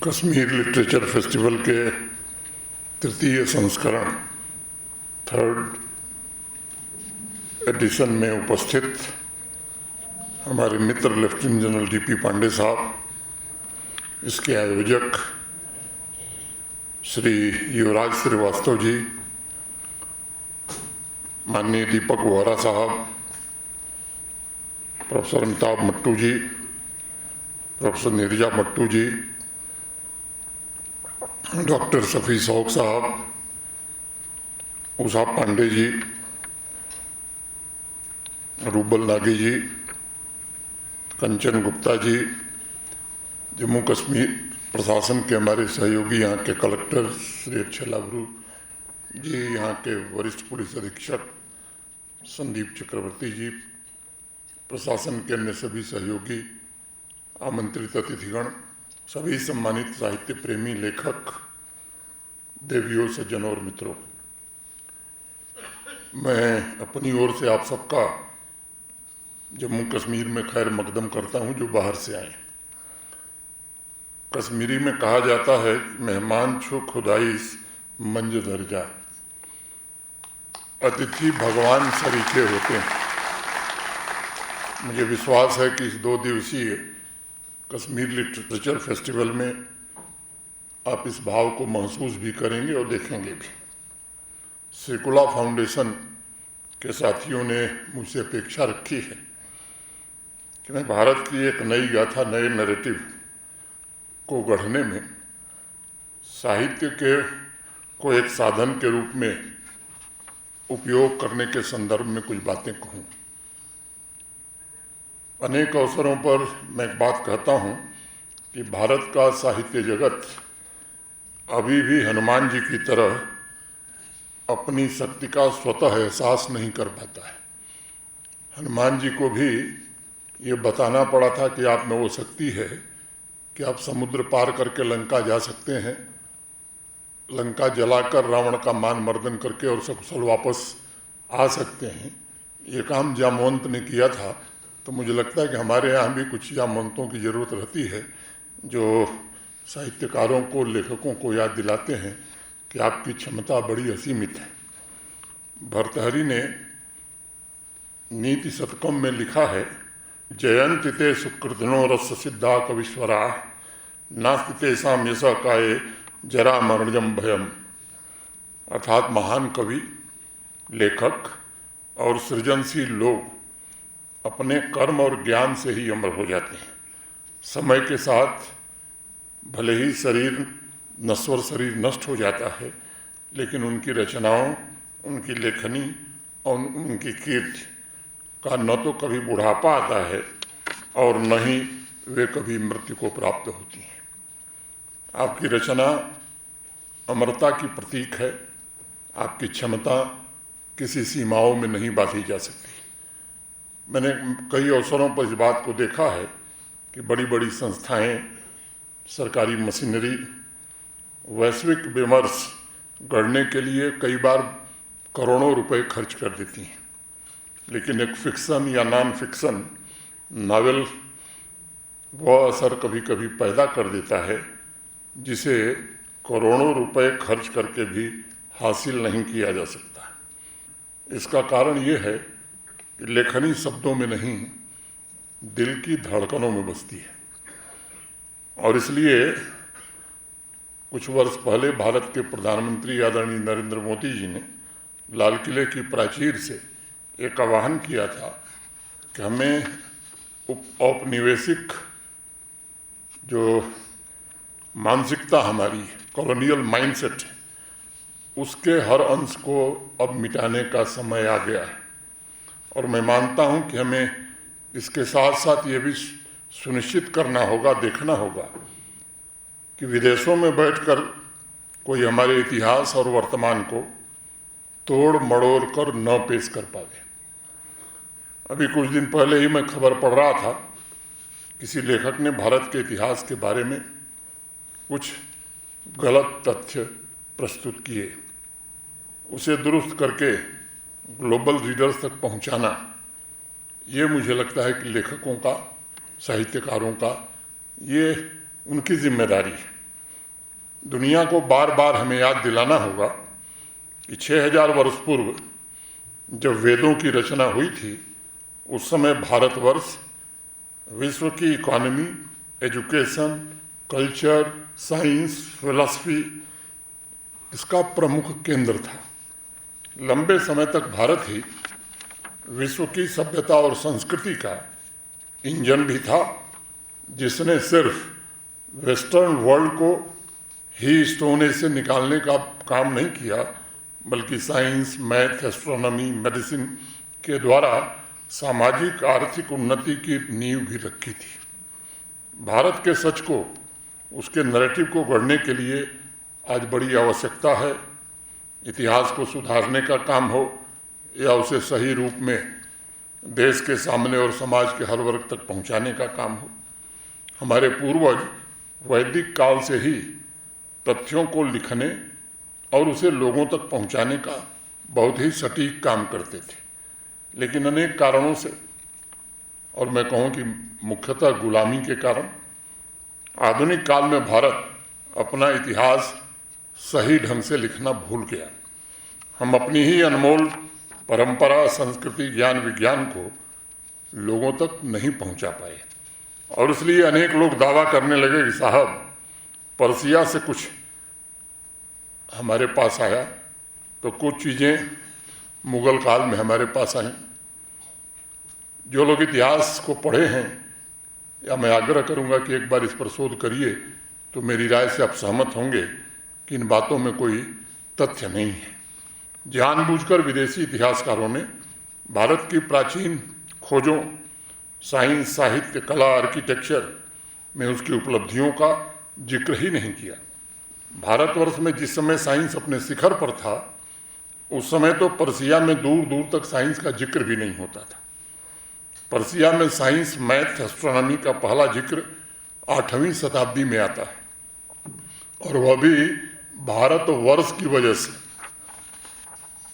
Kashmir literature festival के तृतीय संस्करण थर्ड एडिशन में उपस्थित हमारे मित्र लेफ्टिनेंट जनरल डीपी पांडे साहब, इसके आयोजक श्री युवराज श्रीवास्तव जी, माननीय दीपक वोहरा साहब, प्रोफेसर अमिताभ मट्टू जी, प्रोफेसर नीरजा मट्टू जी, डॉक्टर शफी शौक साहब, उषा पांडे जी, रूबल नागी जी, कंचन गुप्ता जी, जम्मू कश्मीर प्रशासन के हमारे सहयोगी यहाँ के कलेक्टर श्री अक्षय लाभरू जी, यहाँ के वरिष्ठ पुलिस अधीक्षक संदीप चक्रवर्ती जी, प्रशासन के अन्य सभी सहयोगी, आमंत्रित अतिथिगण, सभी सम्मानित साहित्य प्रेमी लेखक, देवियों, सज्जनों और मित्रों, मैं अपनी ओर से आप सबका जम्मू कश्मीर में खैर मकदम करता हूं जो बाहर से आए। कश्मीरी में कहा जाता है मेहमान छो खुदाइस मंज दर्जा, अतिथि भगवान सरीखे होते हैं। मुझे विश्वास है कि इस 2 दिवसीय कश्मीर लिटरेचर फेस्टिवल में आप इस भाव को महसूस भी करेंगे और देखेंगे भी। सेकुला फाउंडेशन के साथियों ने मुझसे अपेक्षा रखी है कि मैं भारत की एक नई गाथा, नए नैरेटिव को गढ़ने में साहित्य को एक साधन के रूप में उपयोग करने के संदर्भ में कुछ बातें कहूँ। अनेक अवसरों पर मैं एक बात कहता हूँ कि भारत का साहित्य जगत अभी भी हनुमान जी की तरह अपनी शक्ति का स्वतः एहसास नहीं कर पाता है। हनुमान जी को भी ये बताना पड़ा था कि आप में वो शक्ति है कि आप समुद्र पार करके लंका जा सकते हैं, लंका जलाकर रावण का मान मर्दन करके और सकुशल वापस आ सकते हैं। ये काम जामवंत ने किया था। तो मुझे लगता है कि हमारे यहाँ भी कुछ जामवंतों की ज़रूरत रहती है जो साहित्यकारों को, लेखकों को याद दिलाते हैं कि आपकी क्षमता बड़ी असीमित है। भर्तृहरि ने नीति शतकम में लिखा है, जयंति ते सुकृतिनो रस सिद्धा कविश्वरा नास्ति तेषां यशः काये जरा मरणजम भयम। अर्थात महान कवि, लेखक और सृजनशील लोग अपने कर्म और ज्ञान से ही अमर हो जाते हैं। समय के साथ भले ही नश्वर शरीर नष्ट हो जाता है, लेकिन उनकी रचनाओं, उनकी लेखनी और उनकी कीर्ति का न तो कभी बुढ़ापा आता है और न ही वे कभी मृत्यु को प्राप्त होती हैं। आपकी रचना अमरता की प्रतीक है। आपकी क्षमता किसी सीमाओं में नहीं बांधी जा सकती। मैंने कई अवसरों पर इस बात को देखा है कि बड़ी बड़ी संस्थाएं, सरकारी मशीनरी वैश्विक विमर्श गढ़ने के लिए कई बार करोड़ों रुपए खर्च कर देती हैं, लेकिन एक फिक्शन या नॉन फिक्शन नावल वह असर कभी कभी पैदा कर देता है जिसे करोड़ों रुपए खर्च करके भी हासिल नहीं किया जा सकता। इसका कारण ये है कि लेखनी शब्दों में नहीं, दिल की धड़कनों में बसती है। और इसलिए कुछ वर्ष पहले भारत के प्रधानमंत्री आदरणीय नरेंद्र मोदी जी ने लाल किले की प्राचीर से एक आह्वान किया था कि हमें औपनिवेशिक जो मानसिकता हमारी कॉलोनियल माइंडसेट, उसके हर अंश को अब मिटाने का समय आ गया है। और मैं मानता हूं कि हमें इसके साथ साथ ये भी सुनिश्चित करना होगा, देखना होगा कि विदेशों में बैठकर कोई हमारे इतिहास और वर्तमान को तोड़ मड़ोड़ कर न पेश कर पाए। अभी कुछ दिन पहले ही मैं खबर पढ़ रहा था, किसी लेखक ने भारत के इतिहास के बारे में कुछ गलत तथ्य प्रस्तुत किए। उसे दुरुस्त करके ग्लोबल रीडर्स तक पहुंचाना, ये मुझे लगता है कि लेखकों का, साहित्यकारों का ये उनकी जिम्मेदारी है। दुनिया को बार बार हमें याद दिलाना होगा कि 6000 वर्ष पूर्व जब वेदों की रचना हुई थी, उस समय भारतवर्ष विश्व की economy, education, culture, science, philosophy इसका प्रमुख केंद्र था। लंबे समय तक भारत ही विश्व की सभ्यता और संस्कृति का इंजन भी था, जिसने सिर्फ वेस्टर्न वर्ल्ड को ही स्टोन एज से निकालने का काम नहीं किया, बल्कि साइंस, मैथ, एस्ट्रोनॉमी, मेडिसिन के द्वारा सामाजिक आर्थिक उन्नति की नींव भी रखी थी। भारत के सच को, उसके नैरेटिव को गढ़ने के लिए आज बड़ी आवश्यकता है। इतिहास को सुधारने का काम हो या उसे सही रूप में देश के सामने और समाज के हर वर्ग तक पहुंचाने का काम हो। हमारे पूर्वज वैदिक काल से ही तथ्यों को लिखने और उसे लोगों तक पहुंचाने का बहुत ही सटीक काम करते थे, लेकिन अनेक कारणों से, और मैं कहूँ कि मुख्यतः गुलामी के कारण, आधुनिक काल में भारत अपना इतिहास सही ढंग से लिखना भूल गया। हम अपनी ही अनमोल परंपरा, संस्कृति, ज्ञान, विज्ञान को लोगों तक नहीं पहुंचा पाए, और इसलिए अनेक लोग दावा करने लगे कि साहब, पर्सिया से कुछ हमारे पास आया तो कुछ चीज़ें मुगल काल में हमारे पास आई। जो लोग इतिहास को पढ़े हैं, या मैं आग्रह करूंगा कि एक बार इस पर शोध करिए, तो मेरी राय से आप सहमत होंगे कि इन बातों में कोई तथ्य नहीं है। जानबूझकर विदेशी इतिहासकारों ने भारत की प्राचीन खोजों, साइंस, साहित्य, कला, आर्किटेक्चर में उसकी उपलब्धियों का जिक्र ही नहीं किया। भारतवर्ष में जिस समय साइंस अपने शिखर पर था, उस समय तो पर्सिया में दूर दूर तक साइंस का जिक्र भी नहीं होता था। पर्सिया में साइंस, मैथ, एस्ट्रोनॉमी का पहला जिक्र 8वीं शताब्दी में आता है, और वह भी भारतवर्ष की वजह से।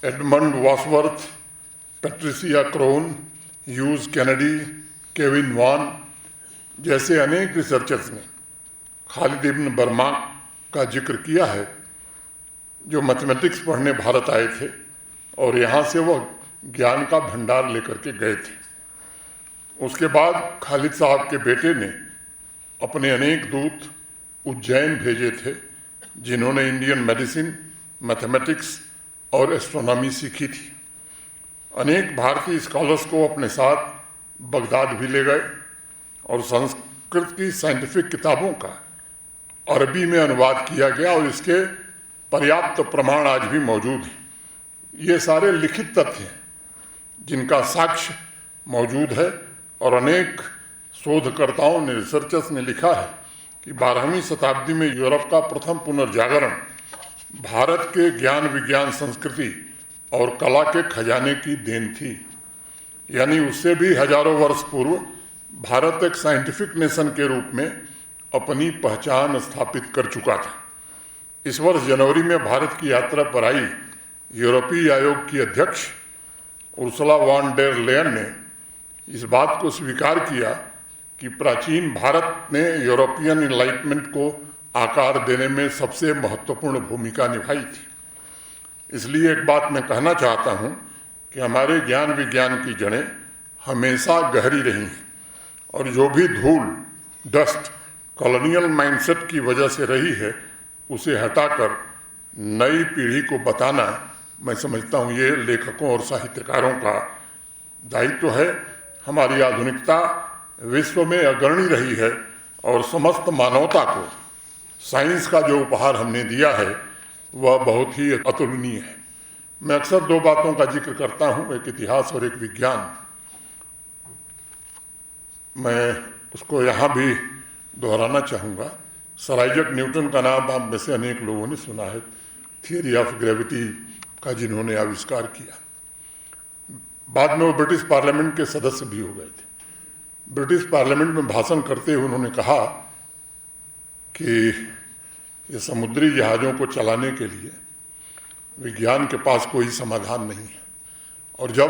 Edmund Wadsworth, Patricia Crone, Hugh Kennedy, Kevin Vaughn जैसे अनेक रिसर्चर्स ने खालिद इब्न बर्मा का जिक्र किया है, जो मैथमेटिक्स पढ़ने भारत आए थे और यहाँ से वह ज्ञान का भंडार लेकर के गए थे। उसके बाद खालिद साहब के बेटे ने अपने अनेक दूत उज्जैन भेजे थे, जिन्होंने इंडियन मेडिसिन, मैथमेटिक्स और एस्ट्रोनॉमी सीखी थी। अनेक भारतीय स्कॉलर्स को अपने साथ बगदाद भी ले गए, और संस्कृत की साइंटिफिक किताबों का अरबी में अनुवाद किया गया, और इसके पर्याप्त प्रमाण आज भी मौजूद हैं। ये सारे लिखित तथ्य हैं जिनका साक्ष्य मौजूद है, और अनेक शोधकर्ताओं ने, रिसर्चर्स ने लिखा है कि 12वीं शताब्दी में यूरोप का प्रथम पुनर्जागरण भारत के ज्ञान, विज्ञान, संस्कृति और कला के खजाने की देन थी। यानी उससे भी हजारों वर्ष पूर्व भारत एक साइंटिफिक नेशन के रूप में अपनी पहचान स्थापित कर चुका था। इस वर्ष जनवरी में भारत की यात्रा पर आई यूरोपीय आयोग की अध्यक्ष उर्सुला वॉन डेर लेयन ने इस बात को स्वीकार किया कि प्राचीन भारत ने यूरोपियन एनलाइटमेंट को आकार देने में सबसे महत्वपूर्ण भूमिका निभाई थी। इसलिए एक बात मैं कहना चाहता हूँ कि हमारे ज्ञान विज्ञान की जड़ें हमेशा गहरी रही हैं, और जो भी धूल, डस्ट कॉलोनियल माइंडसेट की वजह से रही है, उसे हटाकर नई पीढ़ी को बताना, मैं समझता हूँ ये लेखकों और साहित्यकारों का दायित्व है। हमारी आधुनिकता विश्व में अग्रणी रही है, और समस्त मानवता को साइंस का जो उपहार हमने दिया है वह बहुत ही अतुलनीय है। मैं अक्सर दो बातों का जिक्र करता हूँ, एक इतिहास और एक विज्ञान। मैं उसको यहाँ भी दोहराना चाहूँगा। सर आइजैक न्यूटन का नाम आप में से अनेक लोगों ने सुना है, थियरी ऑफ ग्रेविटी का जिन्होंने आविष्कार किया। बाद में वो ब्रिटिश पार्लियामेंट के सदस्य भी हो गए थे। ब्रिटिश पार्लियामेंट में भाषण करते हुए उन्होंने कहा कि ये समुद्री जहाज़ों को चलाने के लिए विज्ञान के पास कोई समाधान नहीं है। और जब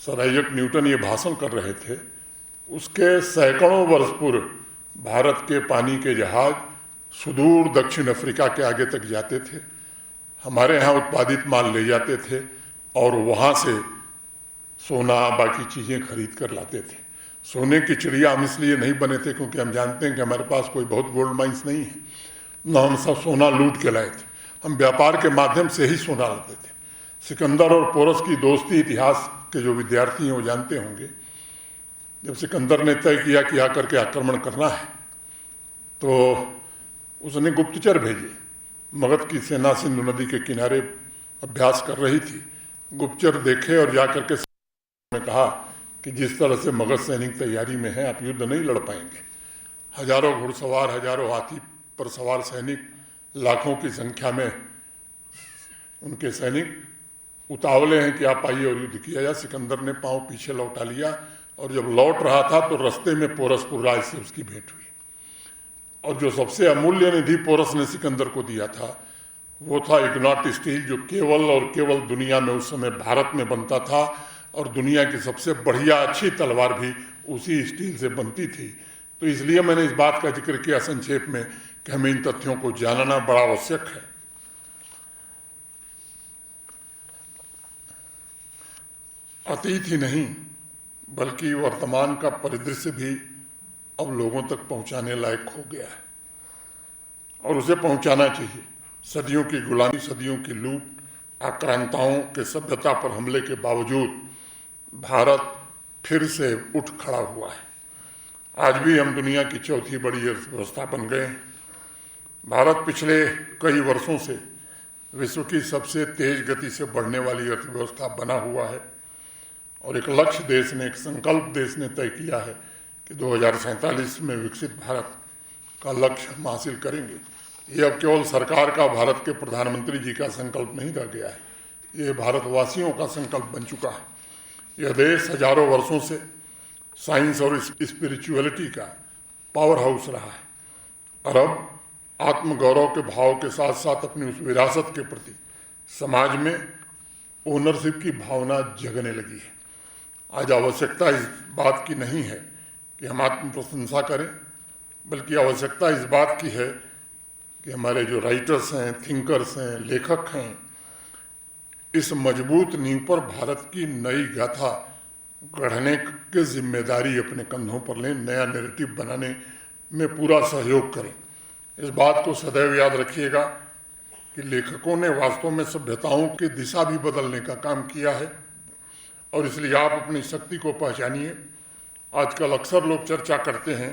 सर आइजैक न्यूटन ये भाषण कर रहे थे, उसके सैकड़ों वर्ष पूर्व भारत के पानी के जहाज सुदूर दक्षिण अफ्रीका के आगे तक जाते थे, हमारे यहाँ उत्पादित माल ले जाते थे और वहाँ से सोना बाकी चीज़ें खरीद कर लाते थे। सोने की चिड़िया हम इसलिए नहीं बने थे क्योंकि हम जानते हैं कि हमारे पास कोई बहुत गोल्ड माइंस नहीं है, न हम सब सोना लूट के लाए थे, हम व्यापार के माध्यम से ही सोना लाते थे। सिकंदर और पोरस की दोस्ती इतिहास के जो विद्यार्थी हैं वो जानते होंगे। जब सिकंदर ने तय किया कि आकर के आक्रमण करना है तो उसने गुप्तचर भेजे। मगध की सेना सिंधु नदी के किनारे अभ्यास कर रही थी, गुप्तचर देखे और जाकर के ने कहा कि जिस तरह से मगध सैनिक तैयारी में है आप युद्ध नहीं लड़ पाएंगे। हजारों घुड़सवार, हजारों हाथी पर सवार सैनिक, लाखों की संख्या में उनके सैनिक उतावले हैं कि आप आइए और युद्ध किया जाए। सिकंदर ने पांव पीछे लौटा लिया और जब लौट रहा था तो रास्ते में पोरसपुर राज से उसकी भेंट हुई और जो सबसे अमूल्य निधि पोरस ने सिकंदर को दिया था वो था इग्नाट स्टील, जो केवल और केवल दुनिया में उस समय भारत में बनता था और दुनिया की सबसे बढ़िया अच्छी तलवार भी उसी स्टील से बनती थी। तो इसलिए मैंने इस बात का जिक्र किया संक्षेप में कि हमें इन तथ्यों को जानना बड़ा आवश्यक है। अतीत ही नहीं बल्कि वर्तमान का परिदृश्य भी अब लोगों तक पहुंचाने लायक हो गया है और उसे पहुंचाना चाहिए। सदियों की गुलामी, सदियों की लूट, आक्रांताओं के सभ्यता पर हमले के बावजूद भारत फिर से उठ खड़ा हुआ है। आज भी हम दुनिया की चौथी बड़ी अर्थव्यवस्था बन गए हैं। भारत पिछले कई वर्षों से विश्व की सबसे तेज गति से बढ़ने वाली अर्थव्यवस्था बना हुआ है और एक लक्ष्य देश ने, एक संकल्प देश ने तय किया है कि 2047 में विकसित भारत का लक्ष्य हम हासिल करेंगे। ये अब केवल सरकार का, भारत के प्रधानमंत्री जी का संकल्प नहीं रह गया है, ये भारतवासियों का संकल्प बन चुका है। यह देश हजारों वर्षों से साइंस और स्पिरिचुअलिटी का पावर हाउस रहा है और अब आत्मगौरव के भाव के साथ साथ अपनी उस विरासत के प्रति समाज में ओनरशिप की भावना जगने लगी है। आज आवश्यकता इस बात की नहीं है कि हम आत्म प्रशंसा करें, बल्कि आवश्यकता इस बात की है कि हमारे जो राइटर्स हैं, थिंकर्स हैं, लेखक हैं, इस मजबूत नींव पर भारत की नई गाथा गढ़ने की जिम्मेदारी अपने कंधों पर लें, नया नैरेटिव बनाने में पूरा सहयोग करें। इस बात को सदैव याद रखिएगा कि लेखकों ने वास्तव में सभ्यताओं की दिशा भी बदलने का काम किया है और इसलिए आप अपनी शक्ति को पहचानिए। आजकल अक्सर लोग चर्चा करते हैं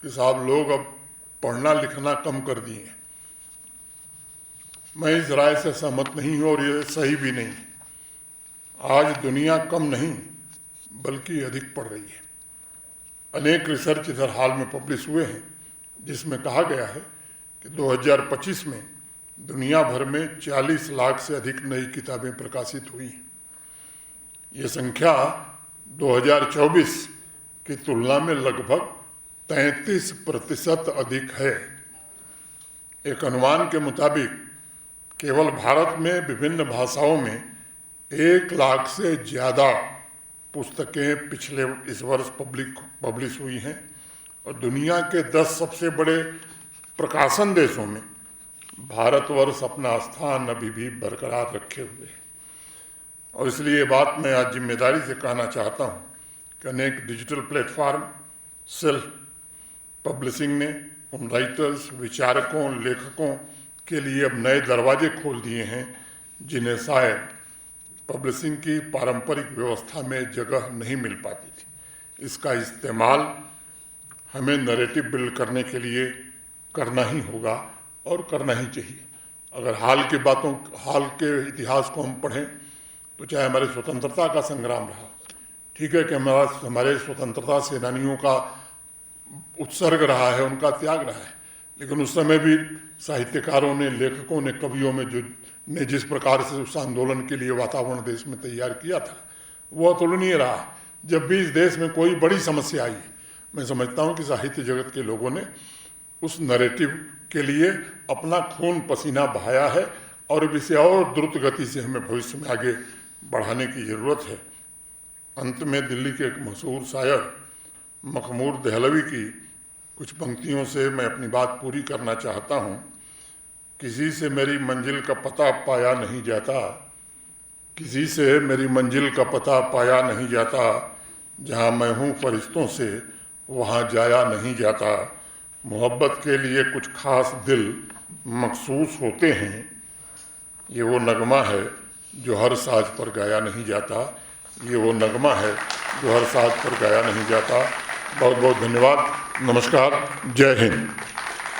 कि साहब लोग अब पढ़ना लिखना कम कर दिए हैं। मैं इस राय से सहमत नहीं हूँ और ये सही भी नहीं। आज दुनिया कम नहीं बल्कि अधिक पढ़ रही है। अनेक रिसर्च इधर हाल में पब्लिश हुए हैं जिसमें कहा गया है कि 2025 में दुनिया भर में 40 लाख से अधिक नई किताबें प्रकाशित हुई हैं। ये संख्या 2024 की तुलना में लगभग 33% अधिक है। एक अनुमान के मुताबिक केवल भारत में विभिन्न भाषाओं में 1 लाख से ज़्यादा पुस्तकें पिछले इस वर्ष पब्लिश हुई हैं और दुनिया के 10 सबसे बड़े प्रकाशन देशों में भारतवर्ष अपना स्थान अभी भी बरकरार रखे हुए है। और इसलिए ये बात मैं आज जिम्मेदारी से कहना चाहता हूँ कि अनेक डिजिटल प्लेटफॉर्म, सेल्फ पब्लिशिंग ने उन राइटर्स, विचारकों, लेखकों के लिए अब नए दरवाजे खोल दिए हैं जिन्हें शायद पब्लिशिंग की पारंपरिक व्यवस्था में जगह नहीं मिल पाती थी। इसका इस्तेमाल हमें नैरेटिव बिल्ड करने के लिए करना ही होगा और करना ही चाहिए। अगर हाल के इतिहास को हम पढ़ें तो चाहे हमारे स्वतंत्रता का संग्राम रहा, ठीक है कि हमारे स्वतंत्रता सेनानियों का उत्सर्ग रहा है, उनका त्याग रहा है, लेकिन उस समय भी साहित्यकारों ने, लेखकों ने, कवियों ने जिस प्रकार से उस आंदोलन के लिए वातावरण देश में तैयार किया था वो अतुलनीय रहा। जब भी इस देश में कोई बड़ी समस्या आई, मैं समझता हूँ कि साहित्य जगत के लोगों ने उस नैरेटिव के लिए अपना खून पसीना बहाया है और इसे और द्रुत गति से हमें भविष्य में आगे बढ़ाने की ज़रूरत है। अंत में दिल्ली के एक मशहूर शायर मखमूर देहलवी की कुछ पंक्तियों से मैं अपनी बात पूरी करना चाहता हूँ। किसी से मेरी मंजिल का पता पाया नहीं जाता, किसी से मेरी मंजिल का पता पाया नहीं जाता, जहाँ मैं हूँ फरिश्तों से वहाँ जाया नहीं जाता। मोहब्बत के लिए कुछ खास दिल मखसूस होते हैं, ये वो नगमा है जो हर साज पर गाया नहीं जाता, ये वो नगमा है जो हर साज पर गाया नहीं जाता। बहुत बहुत धन्यवाद। नमस्कार। जय हिंद।